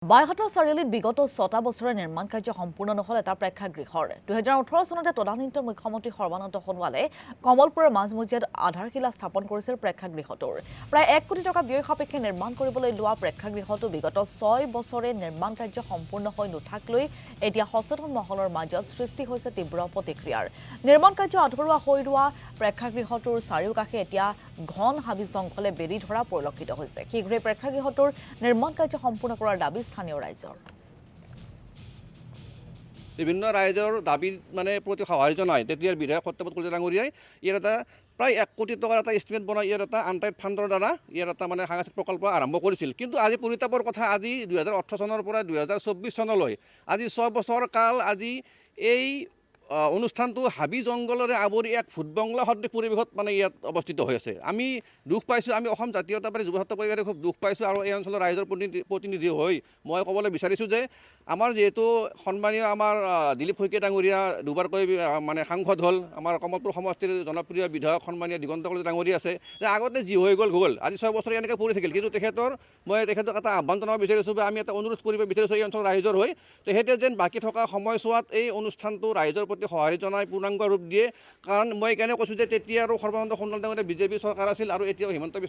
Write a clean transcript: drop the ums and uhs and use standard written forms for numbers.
বাইহাটা চাৰিআলিত বিগত ৬টা বছৰে নিৰ্মাণ কাৰ্য সম্পূৰ্ণ নহ'ল এটা প্ৰেক্ষাগৃহৰ ২০১৮ চনতে তদানীন্ত মুখ্যমন্ত্ৰী সৰ্বানন্দ সোণোৱালে কমলপুৰৰ মাজমজিয়াত আধাৰশিলা স্থাপন কৰিছিল প্ৰেক্ষাগৃহটোৰ প্ৰায় ১ কোটি টকা ব্যয় সাপেক্ষে নিৰ্মাণ কৰিবলৈ লোৱা প্ৰেক্ষাগৃহটো বিগত ৬ বছৰে নিৰ্মাণ কাৰ্য সম্পূৰ্ণ হৈ নুঠাকলৈ এতিয়া সচেতন মহলৰ মাজত সৃষ্টি হৈছে তীব্ৰ প্ৰতিক্ৰিয়াৰ নিৰ্মাণ কাৰ্য আধৰুৱা হৈ ৰোৱা প্ৰেক্ষাগৃহটোৰ চাৰিওকাষে এতিয়া ঘন হাবি জংঘলে বেৰি ধৰা পৰিলক্ষিত হৈছে শীঘ্ৰে প্ৰেক্ষাগৃহটোৰ নিৰ্মাণ কাৰ্য সম্পূৰ্ণ কৰাৰ দাবী স্থানীয় ৰাইজৰ বিভিন্ন ৰাইজৰ দাবীৰ প্ৰতি সঁহাৰি জনায় তেতিয়াৰ বিধায়ক সত্যপদ কলিতা ডাঙৰীয়াই ইয়াৰ এটা প্ৰায় ১ কোটি টকাৰ এটা এষ্টিমেট বনাই ইয়াৰ এটা আনটাইড ফাণ্ডৰ দ্বাৰা ইয়াৰ এটা সাংস্কৃতিক প্ৰকল্প আৰম্ভ কৰিছিল কিন্তু আজি পৰিতাপৰ কথা আজি ২০১৮ চনৰ পৰা ২০২৪ চনলৈ আজি ৬ বছৰ কাল আজি এই অনুষ্ঠানটো হাবি জংঘলেৰে আৱৰি এক ভূতবংলা সদৃশ পৰিৱেশত ইয়াত অৱস্থিত হৈ আছে আমি দুখ পাইছোঁ আমি অসম জাতীয়তাবাদী যুৱ ছাত্ৰ পৰিষদে খুব দুখ পাইছোঁ আৰু এই অঞ্চলৰ ৰাইজৰ প্ৰতিনিধি হৈ মই ক'বলৈ বিচাৰিছোঁ যে আমাৰ যিহেতু সন্মানীয় আমাৰ দিলীপ শইকীয়া ডাঙৰীয়া দুবাৰকৈ সাংসদ হ'ল আমাৰ কমলপুৰ সমষ্টিৰ জনপ্ৰিয় বিধায়ক সন্মানীয় দিগন্ত কলিতা ডাঙৰীয়া আছে যে আগতে যি হৈ গ'ল আজি ৬ বছৰ এনেকৈ পৰি থাকিল কিন্তু মই তেখেতক এটা আহ্বান জনাব বিচাৰিছোঁ বা আমি এটা অনুৰোধ কৰিব বিচাৰিছোঁ এই অঞ্চলৰ ৰাইজৰ হৈ তেখেতে যেন বাকী থকা সময়ছোৱাত এই অনুষ্ঠানটো ৰাইজৰ প্ৰতি সঁহাৰি জনাই পূৰ্ণাংগ ৰূপ দিয়ে কাৰণ মই কেনে কৈছোঁ যে তেতিয়া আৰু সৰ্বানন্দ সোণোৱাল ডাঙৰীয়া বিজেপি চৰকাৰ আছিল আৰু এতিয়াও হিমন্ত বিশ্ব